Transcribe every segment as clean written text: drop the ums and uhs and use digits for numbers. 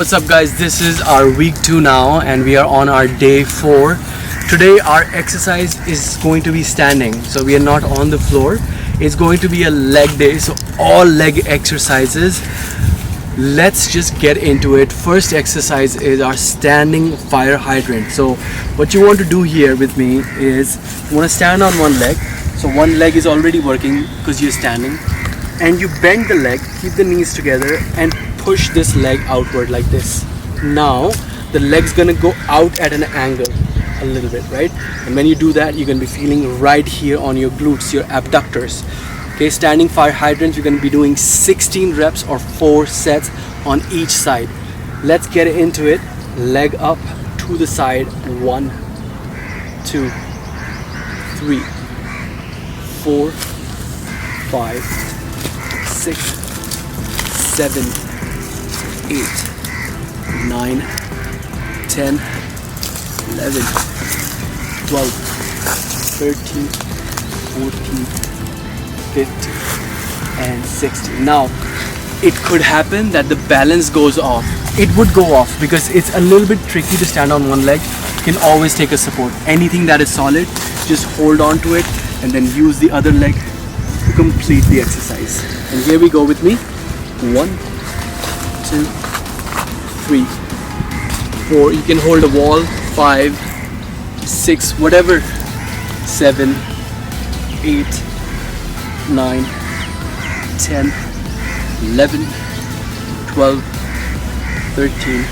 What's up guys, this is our week 2 now and we are on our day 4. Today our exercise is going to be standing, so we are not on the floor. It's going to be a leg day, so all leg exercises. Let's just get into it. First exercise is our standing fire hydrant. So what you want to do here with me is you want to stand on one leg. So one leg is already working because you're standing, and you bend the leg, keep the knees together and push this leg outward like this. Now the leg's gonna go out at an angle a little bit, right? And when you do that, you're gonna be feeling right here on your glutes, your abductors. Okay, standing fire hydrants, you're gonna be doing 16 reps or 4 sets on each side. Let's get into it. Leg up to the side. 1, 2, 3, 4, 5, 6, 7, 8, 9, 10, 11, 12, 13, 14, 15 and 16. Now it could happen that the balance goes off. It would go off because it's a little bit tricky to stand on one leg. You can always take a support. Anything that is solid, just hold on to it and then use the other leg to complete the exercise. And here we go with me. 1, 2, 3, 4. You can hold a wall. 5, 6, whatever. 7, 8, 9, 10, 11, 12, 13,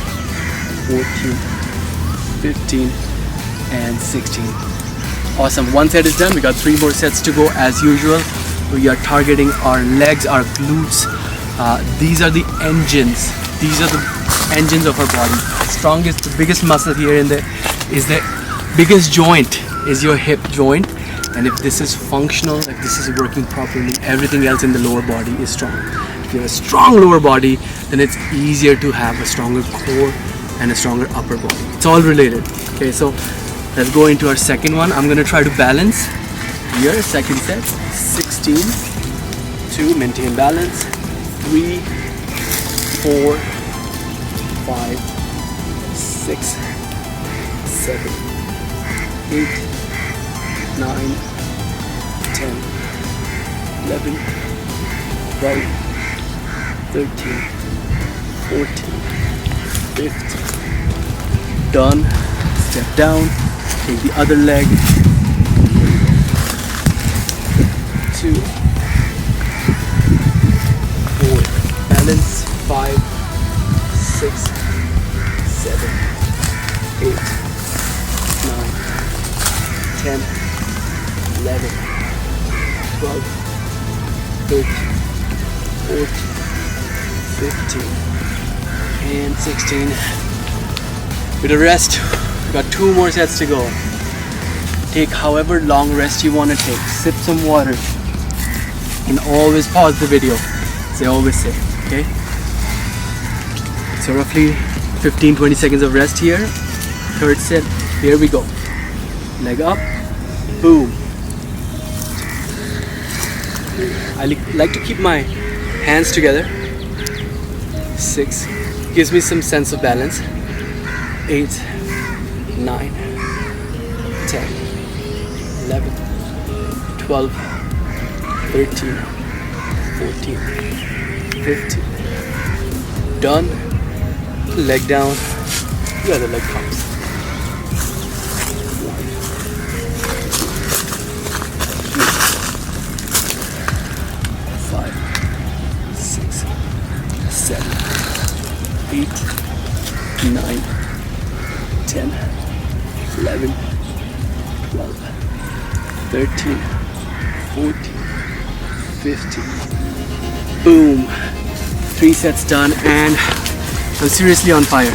14, 15 and 16. Awesome. One set is done. We got 3 more sets to go as usual. We are targeting our legs, our glutes. These are the engines. These are the engines of our body. Strongest, the biggest muscle here is the biggest joint is your hip joint. And if this is functional, if this is working properly, everything else in the lower body is strong. If you have a strong lower body, then it's easier to have a stronger core and a stronger upper body. It's all related. Okay, so let's go into our second one. I'm gonna try to balance here. Second set, 16, 2, maintain balance, 3, 4, 5, 6, 7, 8, 9, 10, 11, 12, 13, 14, 15. Done. Step down. Take the other leg. 2, 4. Balance. 5, 6, 7, 8, 9, 10, 11, 12, 13, 14, 15 and 16. With a rest, we got 2 more sets to go. Take however long rest you want to take. Sip some water and always pause the video, as I always say. Okay, so roughly 15-20 seconds of rest here. Third set, here we go. Leg up, boom. I like to keep my hands together. 6, gives me some sense of balance. 8, 9, 10, 11, 12, 13, 14, 15. Done. Leg down. The other leg comes. 1, 2, 5, 6, 7, 8, 9, 10, 11, 12, 13, 14, 15. Boom. 3 sets done and I'm seriously on fire.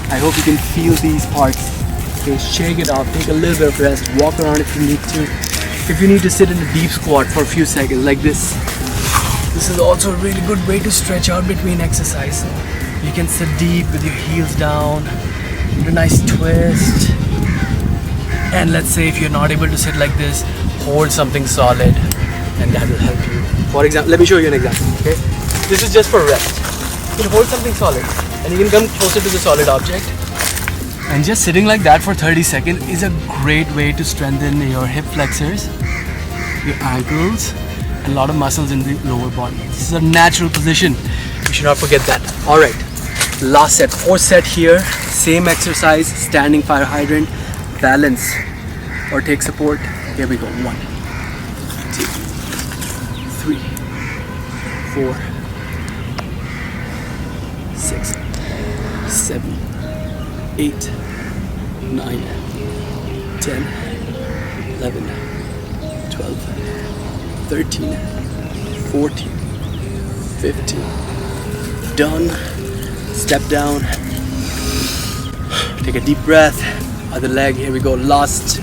I hope you can feel these parts. Okay, shake it off, take a little bit of rest, walk around if you need to. If you need to sit in a deep squat for a few seconds like this. This is also a really good way to stretch out between exercises. You can sit deep with your heels down, do a nice twist. And let's say if you're not able to sit like this, hold something solid and that will help you. For example, let me show you an example, okay? This is just for rest. You can hold something solid and you can come closer to the solid object. And just sitting like that for 30 seconds is a great way to strengthen your hip flexors, your ankles, and a lot of muscles in the lower body. This is a natural position. You should not forget that. All right, last set, fourth set here. Same exercise, standing fire hydrant, balance or take support. Here we go. 1, 2, 3, 4, 6, 7, 8, 9, 10, 11, 12, 13, 14, 15. Done. Step down. Take a deep breath. Other leg. Here we go. Last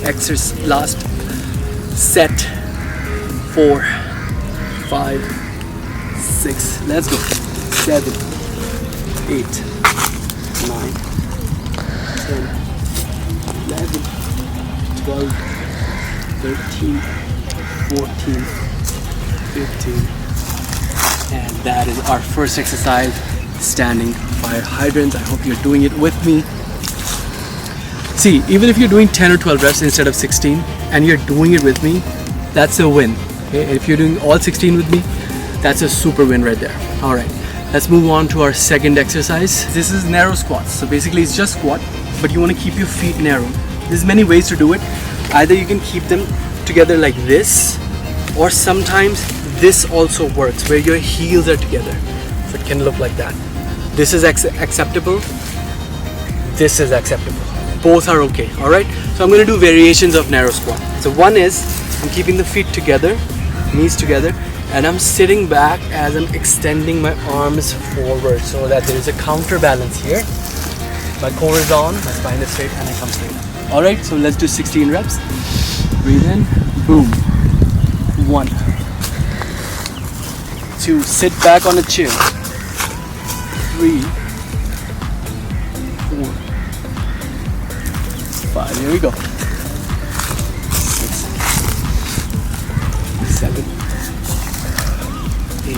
exercise. Last set. 4, 5, 6. Let's go. 7, 8, 9, 10, 11, 12, 13, 14, 15. And that is our first exercise, standing fire hydrants. I hope you're doing it with me. See, even if you're doing 10 or 12 reps instead of 16 and you're doing it with me, that's a win. Okay? If you're doing all 16 with me, that's a super win right there. All right, let's move on to our second exercise. This is narrow squats. So basically it's just squat, but you want to keep your feet narrow. There's many ways to do it. Either you can keep them together like this, or sometimes this also works where your heels are together. So it can look like that. This is acceptable. This is acceptable. Both are okay. All right. So I'm going to do variations of narrow squat. So one is I'm keeping the feet together, knees together, and I'm sitting back as I'm extending my arms forward so that there is a counterbalance here. My core is on, my spine is straight, and I come straight. All right. So let's do 16 reps. Breathe in. Boom. 1, 2, sit back on a chair. 3, 4, 5. Here we go. 6, 7, 8,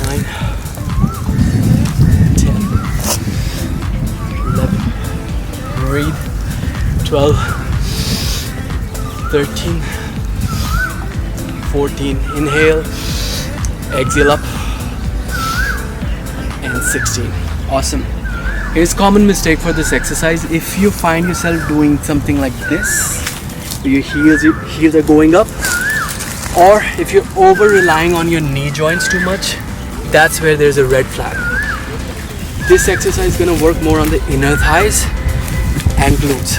9, 10, 11. Breathe. 12, 13, 14. Inhale, exhale up, and 16. Awesome. Here's a common mistake for this exercise. If you find yourself doing something like this, your heels are going up, or if you're over relying on your knee joints too much, that's where there's a red flag. This exercise is going to work more on the inner thighs and glutes.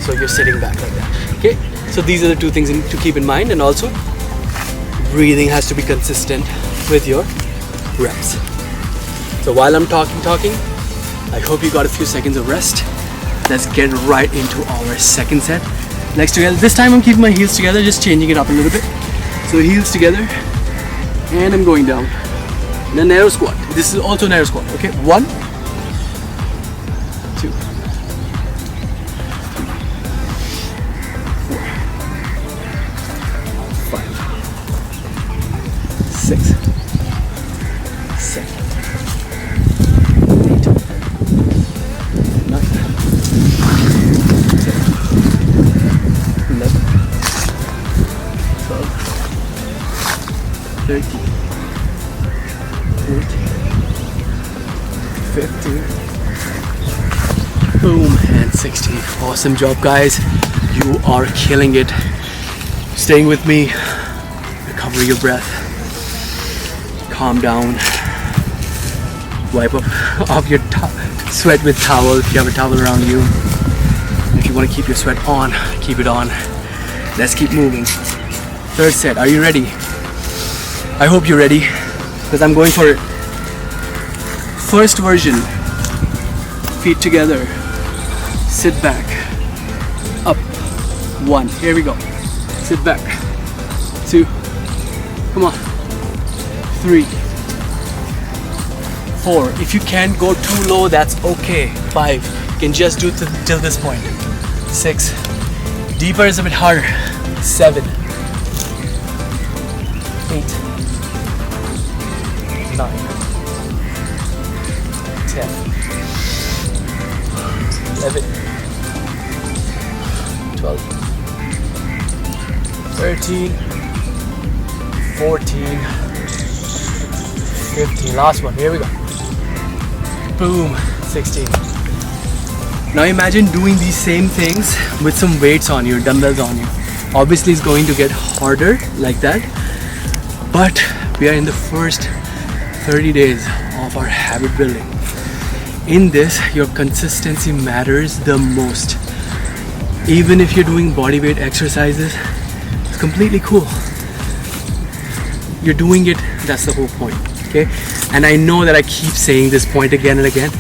So you're sitting back like that. Okay? So these are the two things to keep in mind, and also breathing has to be consistent with your reps. So while I'm talking, I hope you got a few seconds of rest. Let's get right into our second set. Legs together. This time I'm keeping my heels together, just changing it up a little bit. So heels together, and I'm going down. And a narrow squat. This is also narrow squat. Okay, 1, 2, 6, 7, 8, 9, 10, 11, 12, 13, 14, 15, boom, and 16. Awesome job, guys. You are killing it. Staying with me. Recover your breath. Calm down. Wipe off your sweat with towel if you have a towel around you. If you want to keep your sweat on, keep it on. Let's keep moving. Third set. Are you ready? I hope you're ready, because I'm going for it. First version. Feet together. Sit back. Up. 1. Here we go. Sit back. 2. Come on. 3, 4. If you can't go too low, that's okay. 5. You can just do till this point. 6. Deeper is a bit harder. 7, 8, 9, 10, 11, 12, 13, 14, 15. Last one. Here we go. Boom. 16. Now imagine doing these same things with some weights on you, dumbbells on you. Obviously it's going to get harder like that, but we are in the first 30 days of our habit building. In this, your consistency matters the most. Even if you're doing body weight exercises, it's completely cool. You're doing it, that's the whole point, okay? And I know that I keep saying this point again and again,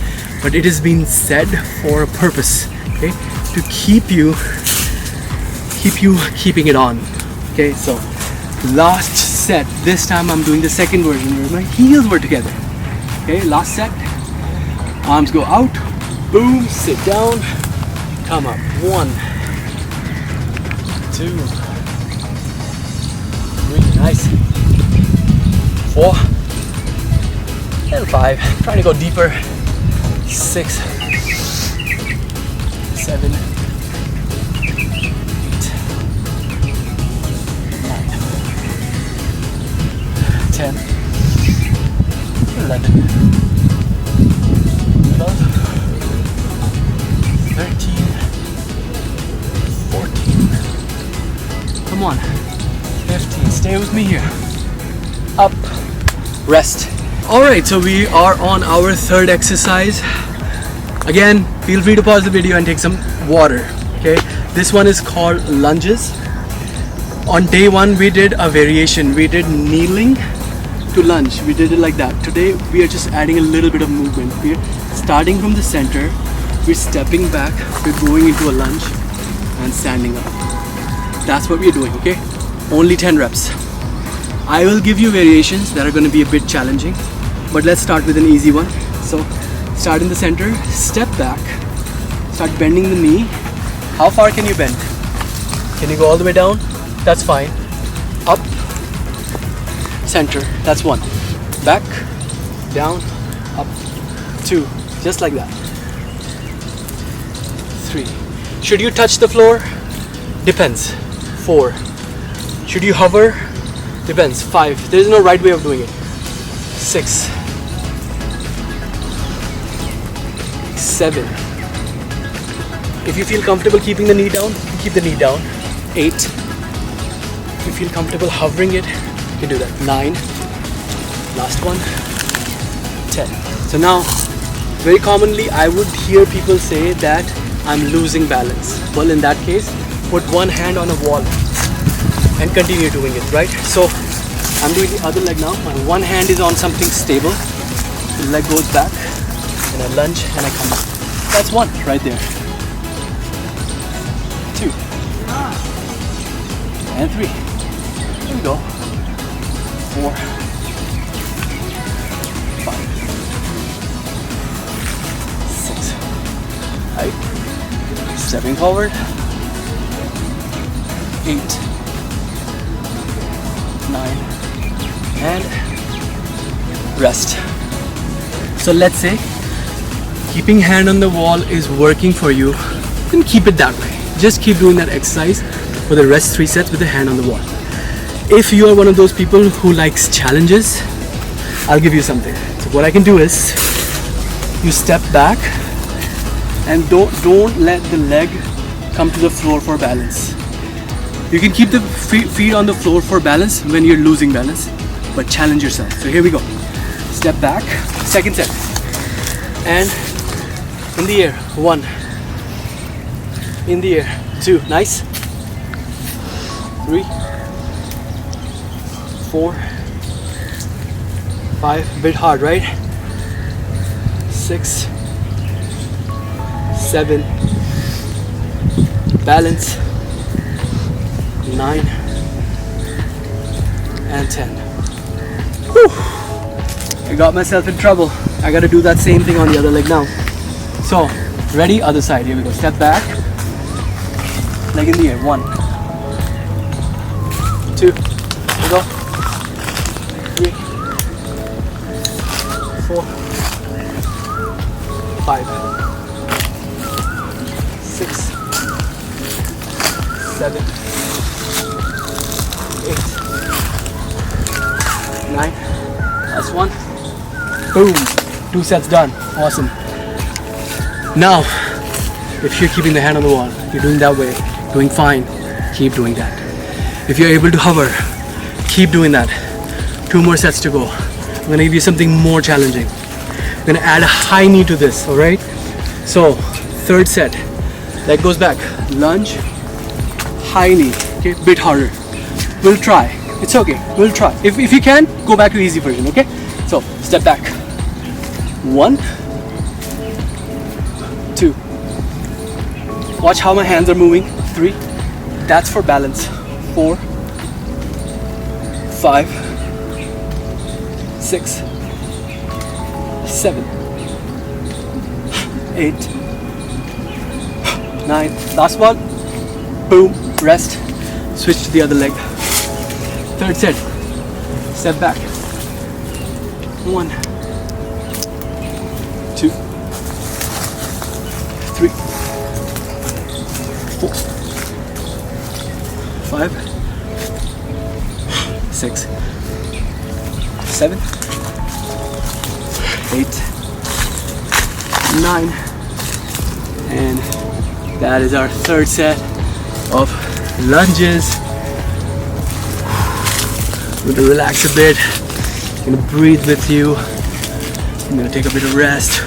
but it has been said for a purpose, okay? To keep you keeping it on, okay? So last set, this time I'm doing the second version where my heels were together, okay? Last set, arms go out, boom, sit down, come up, 1, 2, 3, nice, 4, and 5, trying to go deeper, 6, 7, 8, 9, 10, 11, 12, 13, 14, come on, 15, stay with me here, up, rest. Alright, so we are on our third exercise. Again, feel free to pause the video and take some water, okay? This one is called lunges. On day 1 we did a variation. We did kneeling to lunge. We did it like that. Today we are just adding a little bit of movement. We're starting from the center, we're stepping back, we're going into a lunge and standing up. That's what we're doing, okay? Only 10 reps. I will give you variations that are going to be a bit challenging, but let's start with an easy one. So start in the center, step back, start bending the knee. How far can you bend? Can you go all the way down? That's fine. Up, center, that's 1. Back, down, up, 2, just like that. 3. Should you touch the floor? Depends. 4. Should you hover? Depends. 5. There is no right way of doing it. 6, 7. If you feel comfortable keeping the knee down, keep the knee down. 8. If you feel comfortable hovering it, you can do that. 9. Last one. 10. So now, very commonly I would hear people say that I'm losing balance. Well, in that case, put one hand on a wall and continue doing it, right? So I'm doing the other leg now. My one hand is on something stable. The leg goes back and I lunge and I come back. That's 1 right there. 2 and 3. Here we go. 4, 5, 6. Right. Stepping forward. 8, 9, and rest. So let's say keeping hand on the wall is working for you, then keep it that way. Just keep doing that exercise for the rest 3 sets with the hand on the wall. If you are one of those people who likes challenges, I'll give you something. So what I can do is you step back and don't let the leg come to the floor for balance. You can keep the feet on the floor for balance when you're losing balance, but challenge yourself. So here we go. Step back, second set. And in the air, 1. In the air, 2. Nice. 3, 4, 5. Bit hard, right? 6, 7. Balance. 9 and 10. Whew. I got myself in trouble. I gotta do that same thing on the other leg now. So, ready? Other side. Here we go. Step back. Leg in the air. 1, 2. Here we go. 3, 4, 5, 6, 7, 8, 9. Last one. Boom. 2 sets done. Awesome. Now, if you're keeping the hand on the wall, you're doing that way, doing fine, keep doing that. If you're able to hover, keep doing that. 2 more sets to go. I'm gonna give you something more challenging. I'm gonna add a high knee to this, all right? So, 3rd set, leg goes back, lunge, high knee, okay, bit harder. We'll try, it's okay, we'll try. If you can, go back to easy version, okay? So, step back. 1, 2. Watch how my hands are moving. 3, that's for balance. 4, 5, 6, 7, 8, 9. Last one. Boom. Rest. Switch to the other leg. 3rd set. Step back. 1, 2, 3, 4, 5, 6, 7, 8, 9, and that is our 3rd set of lunges. I'm going to relax a bit. I'm going to breathe with you. I'm going to take a bit of rest.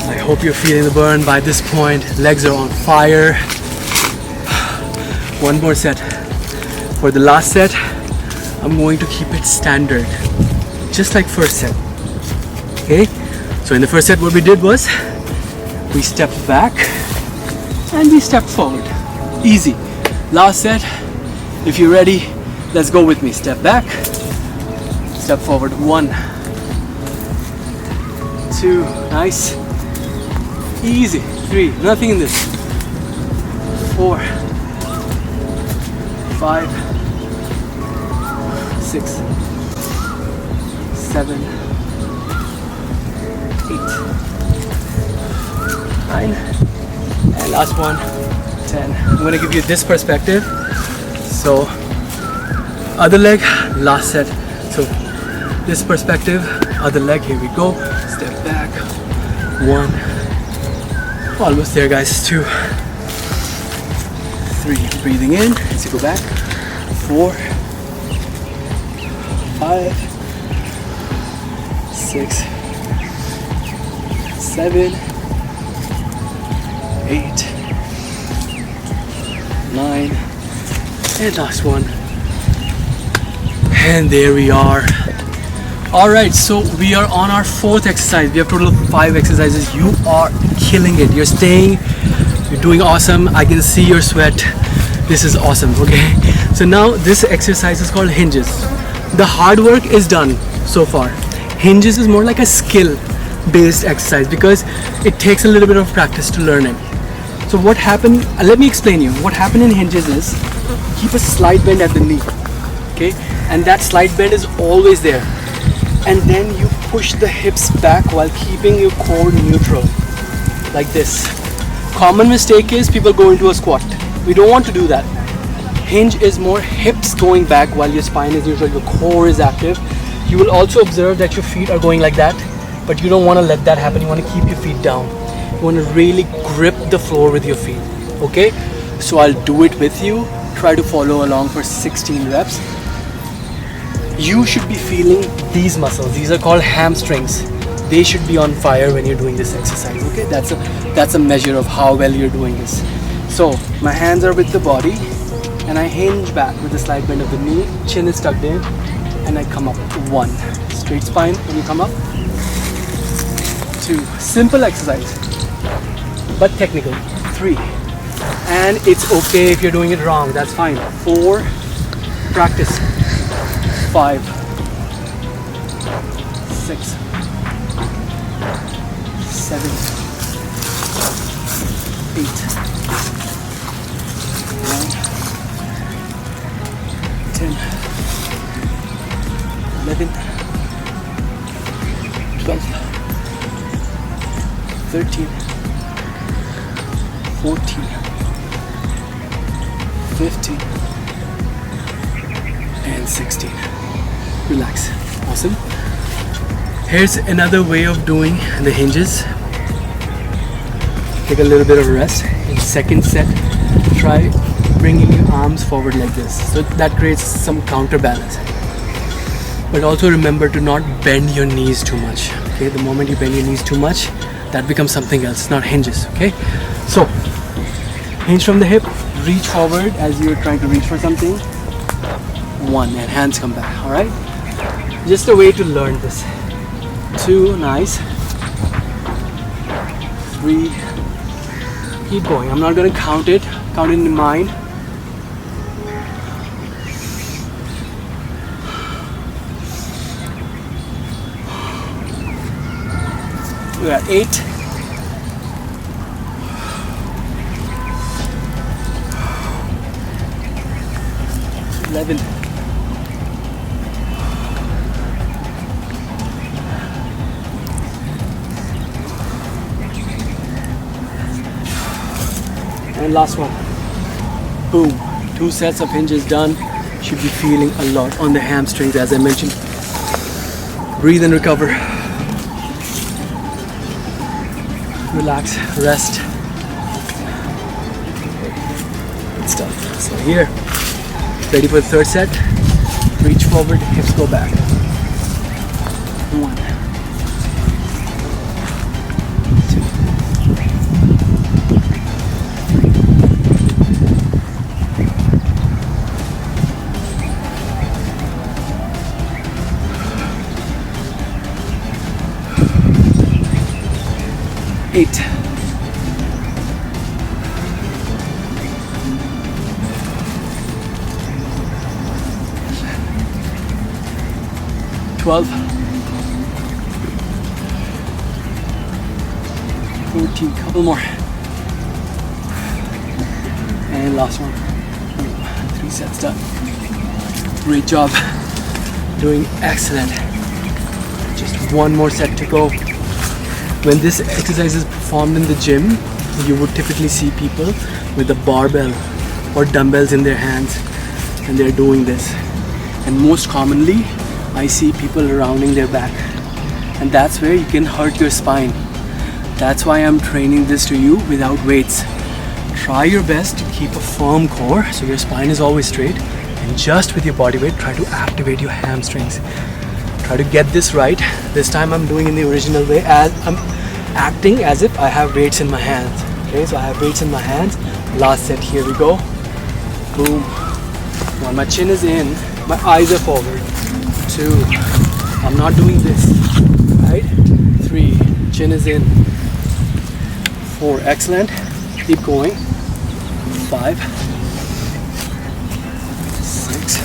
I hope you're feeling the burn by this point. Legs are on fire. 1 more set. For the last set, I'm going to keep it standard, just like 1st set. Okay? So in the 1st set, what we did was we stepped back and we stepped forward. Easy. Last set, if you're ready, let's go with me. Step back, step forward. 1, 2, nice. Easy. 3, nothing in this. 4, 5, 6, 7, 8, 9, and last one, 10. I'm going to give you this perspective. So, other leg, last set. So, this perspective, other leg, here we go. Step back. 1, almost there, guys. 2, 3, breathing in as you go back. 4, 5, 6, 7, 8, 9, and last one. And there we are. Alright, so we are on our 4th exercise. We have total of 5 exercises. You are killing it. You're staying, you're doing awesome. I can see your sweat. This is awesome, okay? So now this exercise is called hinges. The hard work is done so far. Hinges is more like a skill based exercise because it takes a little bit of practice to learn it. So what happened, let me explain you. What happened in hinges is keep a slight bend at the knee, okay? And that slight bend is always there. And then you push the hips back while keeping your core neutral, like this. Common mistake is people go into a squat. We don't want to do that. Hinge is more hips going back while your spine is neutral, your core is active. You will also observe that your feet are going like that, but you don't want to let that happen. You want to keep your feet down. You want to really grip the floor with your feet, okay? So I'll do it with you. Try to follow along for 16 reps. You should be feeling these muscles. These are called hamstrings. They should be on fire when you're doing this exercise, okay? That's a measure of how well you're doing this. So my hands are with the body and I hinge back with a slight bend of the knee. Chin is tucked in and I come up. 1, straight spine when you come up. 2, simple exercise but technical. 3, and it's okay if you're doing it wrong, that's fine. 4, practice. 5, 6, 7, 8, 9, 10, 11, 12, 13, 14, 15, and 16. Relax. Awesome. Here's another way of doing the hinges. Take a little bit of rest. In second set, try bringing your arms forward like this. So that creates some counterbalance. But also remember to not bend your knees too much. Okay, the moment you bend your knees too much, that becomes something else, not hinges. Okay, so hinge from the hip, reach forward as you're trying to reach for something. 1, and hands come back. All right, just a way to learn this. 2, nice. 3, keep going. I'm not going to count it in mind. We got 8. 11. 'And last one. Boom. 2 sets of hinges done. Should be feeling a lot on the hamstrings, as I mentioned. Breathe and recover. Relax, rest. Good stuff. So here, ready for the third set. Reach forward, hips go back. 1, 2, 8. 12. 14, couple more. And last one. 3 sets done. Great job. Doing excellent. Just one more set to go. When this exercise is performed in the gym, you would typically see people with a barbell or dumbbells in their hands, and they're doing this. And most commonly, I see people rounding their back, and that's where you can hurt your spine. That's why I'm training this to you without weights. Try your best to keep a firm core so your spine is always straight, and just with your body weight, try to activate your hamstrings. Try to get this right. This time I'm doing in the original way, as I'm acting as if I have weights in my hands. Okay, so I have weights in my hands. Last set, here we go. Boom. Now my chin is in, my eyes are forward. 2, I'm not doing this, right? 3, chin is in. 4, excellent. Keep going. 5, 6,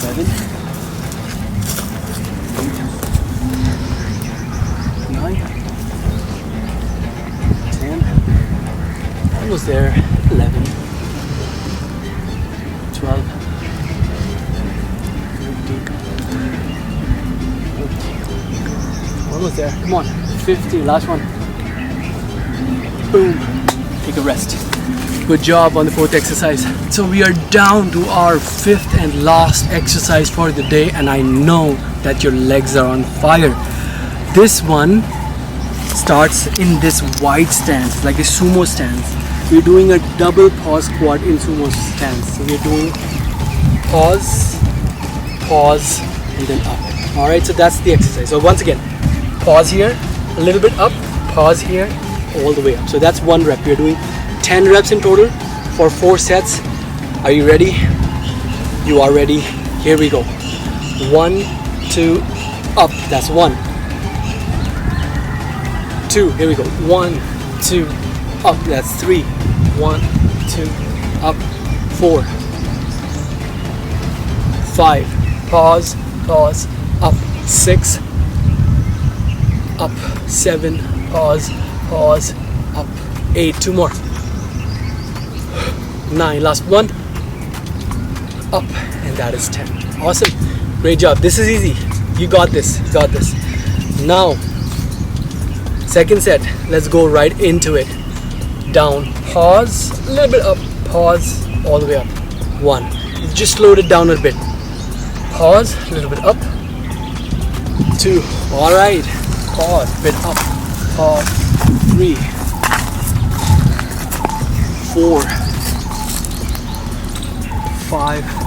7, 8, 9, 10, almost there. 11, 12, 14, almost there. Come on. 50, last one. Boom. Take a rest. Good job on the 4th exercise. So we are down to our 5th and last exercise for the day, and I know that your legs are on fire. This one starts in this wide stance, like a sumo stance. We're doing a double pause squat in sumo stance. So we're doing pause, pause, and then up. All right, so that's the exercise. So once again, pause here, a little bit up, pause here, all the way up. So that's 1 rep. We're doing 10 reps in total for 4 sets. Are you ready? You are ready. Here we go. 1, 2, up. That's 1. 2. Here we go. 1, 2, up. That's 3. 1, 2, up. 4, 5. Pause, pause, up. 6. Up. 7. Pause, pause, up. 8. 2 more. 9. Last one. Up. And that is 10. Awesome. Great job. This is easy. You got this. You got this. Now, Second set, let's go right into it. Down, pause, a little bit up, pause, all the way up. 1, just slowed it down a bit. Pause, a little bit up. 2, alright, pause, bit up, pause. 3, 4, 5,